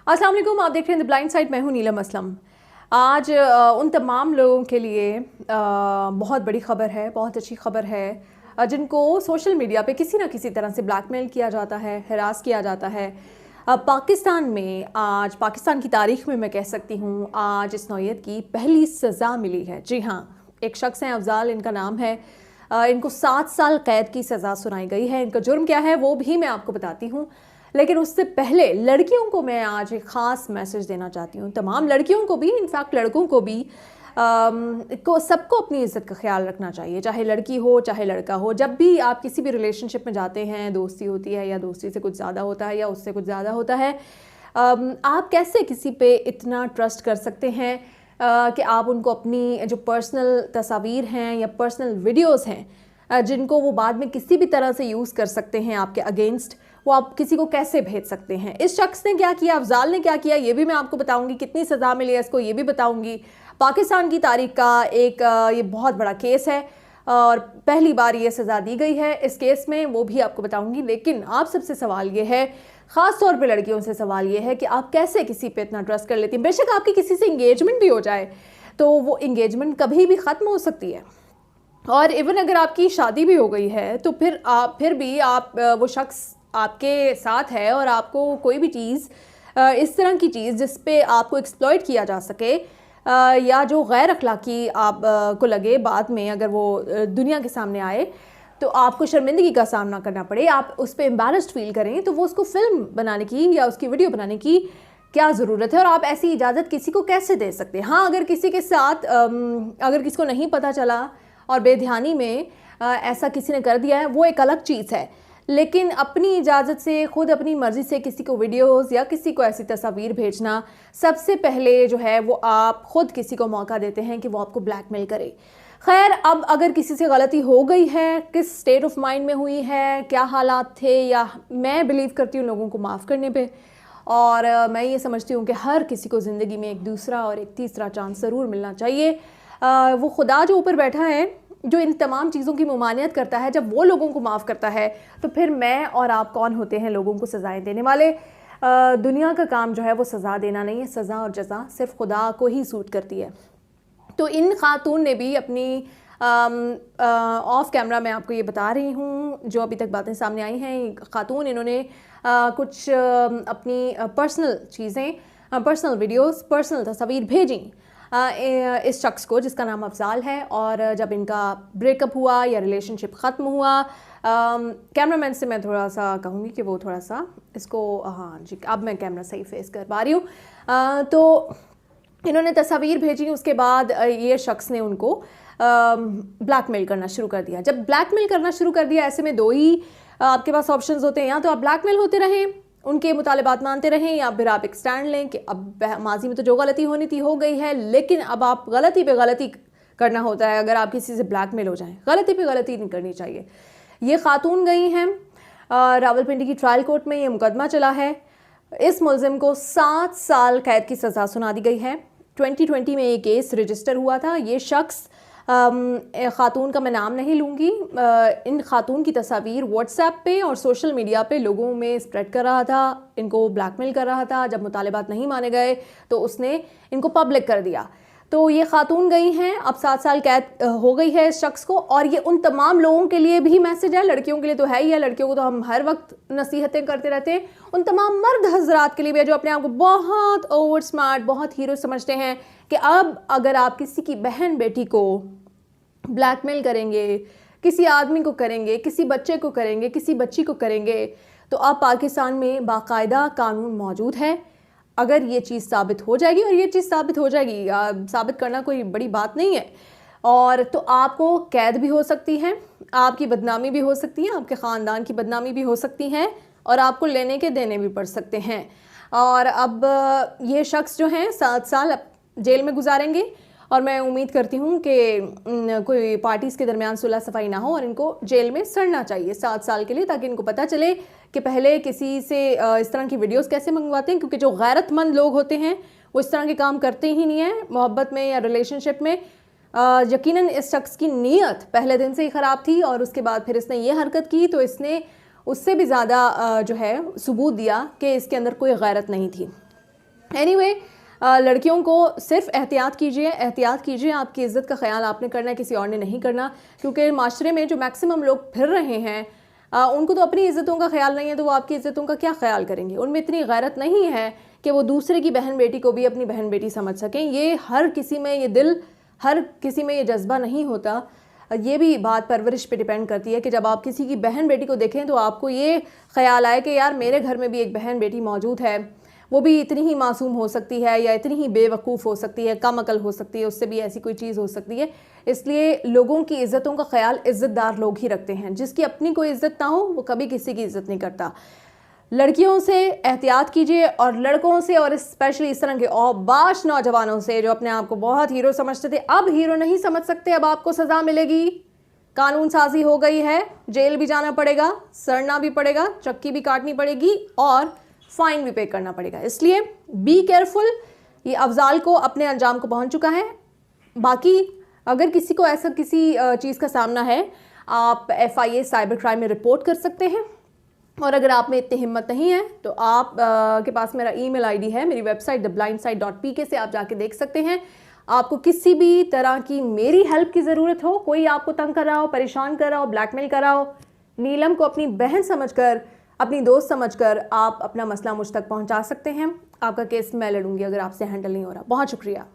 अस्सलाम वालेकुम, आप देख रहे हैं द ब्लाइंड साइड। मैं हूं नीलम असलम। आज उन तमाम लोगों के लिए बहुत बड़ी ख़बर है, बहुत अच्छी ख़बर है, जिनको सोशल मीडिया पे किसी ना किसी तरह से ब्लैकमेल किया जाता है, हरास किया जाता है। पाकिस्तान में आज, पाकिस्तान की तारीख़ में मैं कह सकती हूँ, आज इस नौइयत की पहली सज़ा मिली है। जी हाँ, एक शख्स हैं, अफजाल इनका नाम है। इनको 7 साल कैद की सज़ा सुनाई गई है। इनका जुर्म क्या है वो भी मैं आपको बताती हूँ, लेकिन उससे पहले लड़कियों को मैं आज एक ख़ास मैसेज देना चाहती हूँ। तमाम लड़कियों को भी, इनफैक्ट लड़कों को भी, सबको अपनी इज़्ज़त का ख्याल रखना चाहिए, चाहे लड़की हो चाहे लड़का हो। जब भी आप किसी भी रिलेशनशिप में जाते हैं, दोस्ती होती है या दोस्ती से कुछ ज़्यादा होता है या उससे कुछ ज़्यादा होता है, आप कैसे किसी पे इतना ट्रस्ट कर सकते हैं कि आप उनको अपनी जो पर्सनल तस्वीर हैं या पर्सनल वीडियोज़ हैं, जिनको वो बाद में किसी भी तरह से यूज़ कर सकते हैं आपके अगेंस्ट, वो आप किसी को कैसे भेज सकते हैं। इस शख्स ने क्या किया, अफजाल ने क्या किया, ये भी मैं आपको बताऊंगी। कितनी सज़ा मिली है इसको ये भी बताऊंगी। पाकिस्तान की तारीख का एक ये बहुत बड़ा केस है और पहली बार ये सज़ा दी गई है इस केस में, वो भी आपको बताऊंगी। लेकिन आप सबसे सवाल ये है, ख़ास तौर पे लड़कियों से सवाल ये है कि आप कैसे किसी पे इतना ट्रस्ट कर लेती हैं। बेशक आपकी किसी से इंगेजमेंट भी हो जाए तो वो इंगेजमेंट कभी भी ख़त्म हो सकती है, और इवन अगर आपकी शादी भी हो गई है तो फिर भी आप वो शख्स आपके साथ है और आपको कोई भी चीज़, इस तरह की चीज़ जिस पे आपको एक्सप्लॉइट किया जा सके या जो गैर अखलाकी आप को लगे, बाद में अगर वो दुनिया के सामने आए तो आपको शर्मिंदगी का सामना करना पड़े, आप उस पर एम्बैरेस्ड फील करें, तो वो उसको फिल्म बनाने की या उसकी वीडियो बनाने की क्या ज़रूरत है और आप ऐसी इजाज़त किसी को कैसे दे सकते हैं। हाँ, अगर किसी के साथ अगर किसी को नहीं पता चला और बेध्यानी में ऐसा किसी ने कर दिया है, वो एक अलग चीज़ है। लेकिन अपनी इजाज़त से, खुद अपनी मर्ज़ी से किसी को वीडियोस या किसी को ऐसी तस्वीर भेजना, सबसे पहले जो है वो आप ख़ुद किसी को मौका देते हैं कि वो आपको ब्लैकमेल करे। खैर, अब अगर किसी से गलती हो गई है, किस स्टेट ऑफ माइंड में हुई है, क्या हालात थे, या मैं बिलीव करती हूँ लोगों को माफ़ करने पे, और मैं ये समझती हूँ कि हर किसी को ज़िंदगी में एक दूसरा और एक तीसरा चांस ज़रूर मिलना चाहिए। वो खुदा जो ऊपर बैठा है, जो इन तमाम चीज़ों की ममानियत करता है, जब वो लोगों को माफ़ करता है तो फिर मैं और आप कौन होते हैं लोगों को सज़ाएं देने वाले। दुनिया का काम जो है वो सज़ा देना नहीं है, सज़ा और जज़ा सिर्फ खुदा को ही सूट करती है। तो इन खातून ने भी अपनी ऑफ कैमरा मैं आपको ये बता रही हूँ, जो अभी तक बातें सामने आई हैं, खातून इन्होंने कुछ अपनी पर्सनल चीज़ें, पर्सनल वीडियोस, पर्सनल तस्वीर भेजी इस शख्स को जिसका नाम अफजाल है। और जब इनका ब्रेकअप हुआ या रिलेशनशिप ख़त्म हुआ, कैमरामैन से मैं थोड़ा सा कहूँगी कि वो थोड़ा सा इसको, हाँ जी, अब मैं कैमरा सही फेस कर पा रही हूँ। तो इन्होंने तस्वीर भेजी, उसके बाद ये शख्स ने उनको ब्लैकमेल करना शुरू कर दिया। जब ब्लैकमेल करना शुरू कर दिया, ऐसे में दो ही आपके पास ऑप्शंस होते हैं, या तो आप ब्लैकमेल होते रहें, उनके मुतालिबात मानते रहें, या फिर आप एक स्टैंड लें कि अब माजी में तो जो गलती होनी थी हो गई है, लेकिन अब आप गलती पे गलती करना होता है। अगर आप किसी से ब्लैकमेल हो जाएं, गलती पे गलती नहीं करनी चाहिए। ये खातून गई हैं रावलपिंडी की ट्रायल कोर्ट में, ये मुकदमा चला है। इस मुलजिम को 7 साल कैद की सज़ा सुना दी गई है। 2020 में ये केस रजिस्टर हुआ था। ये शख्स, ख़ातून का मैं नाम नहीं लूँगी, इन ख़ातून की तस्वीर व्हाट्सएप पे और सोशल मीडिया पे लोगों में स्प्रेड कर रहा था, इनको ब्लैकमेल कर रहा था। जब मुतालिबात नहीं माने गए तो उसने इनको पब्लिक कर दिया। तो ये खातून गई हैं, अब 7 साल कैद हो गई है इस शख्स को। और ये उन तमाम लोगों के लिए भी मैसेज है, लड़कियों के लिए तो है ही है, लड़कियों को तो हम हर वक्त नसीहतें करते रहते हैं, उन तमाम मर्द हजरात के लिए भी है जो अपने आप को बहुत ओवर स्मार्ट, बहुत हीरो समझते हैं, कि अब अगर आप किसी की बहन बेटी को ब्लैकमेल करेंगे, किसी आदमी को करेंगे, किसी बच्चे को करेंगे, किसी बच्ची को करेंगे, तो अब पाकिस्तान में बाकायदा कानून मौजूद है। अगर ये चीज़ साबित हो जाएगी, और ये चीज़ साबित हो जाएगी, साबित करना कोई बड़ी बात नहीं है, और तो आपको कैद भी हो सकती है, आपकी बदनामी भी हो सकती है, आपके ख़ानदान की बदनामी भी हो सकती है, और आपको लेने के देने भी पड़ सकते हैं। और अब ये शख्स जो हैं 7 साल जेल में गुजारेंगे, और मैं उम्मीद करती हूँ कि कोई पार्टीज़ के दरमियान सुलह सफाई ना हो और इनको जेल में सड़ना चाहिए 7 साल के लिए, ताकि इनको पता चले कि पहले किसी से इस तरह की वीडियोस कैसे मंगवाते हैं। क्योंकि जो गैरतमंद लोग होते हैं वो इस तरह के काम करते ही नहीं हैं मोहब्बत में या रिलेशनशिप में। यकीनन इस शख्स की नीयत पहले दिन से ही ख़राब थी, और उसके बाद फिर इसने ये हरकत की तो इसने उससे भी ज़्यादा जो है सबूत दिया कि इसके अंदर कोई गैरत नहीं थी। एनीवे लड़कियों को सिर्फ एहतियात कीजिए, आपकी इज़्ज़त का ख्याल आपने करना है, किसी और ने नहीं करना। क्योंकि माशरे में जो मैक्सिमम लोग फिर रहे हैं उनको तो अपनी इज़्ज़तों का ख्याल नहीं है, तो वो आपकी इज़्ज़तों का क्या ख्याल करेंगे। उनमें इतनी गैरत नहीं है कि वो दूसरे की बहन बेटी को भी अपनी बहन बेटी समझ सकें। ये हर किसी में ये दिल, हर किसी में ये जज्बा नहीं होता। ये भी बात परवरिश पे डिपेंड करती है कि जब आप किसी की बहन बेटी को देखें तो आपको ये ख्याल आए कि यार मेरे घर में भी एक बहन बेटी मौजूद है, वो भी इतनी ही मासूम हो सकती है या इतनी ही बेवकूफ़ हो सकती है, कम अकल हो सकती है, उससे भी ऐसी कोई चीज़ हो सकती है। इसलिए लोगों की इज़्ज़तों का ख्याल इज़्ज़तदार लोग ही रखते हैं। जिसकी अपनी कोई इज़्ज़त ना हो वो कभी किसी की इज़्ज़त नहीं करता। लड़कियों से एहतियात कीजिए और लड़कों से, और स्पेशली इस तरह के औबाश नौजवानों से जो अपने आप को बहुत हीरो समझते थे, अब हीरो नहीं समझ सकते, अब आपको सज़ा मिलेगी। कानून साजी हो गई है, जेल भी जाना पड़ेगा, सड़ना भी पड़ेगा, चक्की भी काटनी पड़ेगी और फाइन भी पे करना पड़ेगा। इसलिए बी केयरफुल। ये अफजाल को अपने अंजाम को पहुंच चुका है। बाकी अगर किसी को ऐसा किसी चीज़ का सामना है, आप FIA साइबर क्राइम में रिपोर्ट कर सकते हैं। और अगर आप में इतनी हिम्मत नहीं है तो आप के पास मेरा ईमेल ID है, मेरी वेबसाइट theblindside.pk से आप जाके देख सकते हैं। आपको किसी भी तरह की मेरी हेल्प की ज़रूरत हो, कोई आपको तंग कर रहा हो, परेशान कर रहा हो, ब्लैकमेल कर रहा हो, नीलम को अपनी बहन समझकर, अपनी दोस्त समझकर आप अपना मसला मुझ तक पहुंचा सकते हैं। आपका केस मैं लड़ूंगी अगर आपसे हैंडल नहीं हो रहा। बहुत शुक्रिया।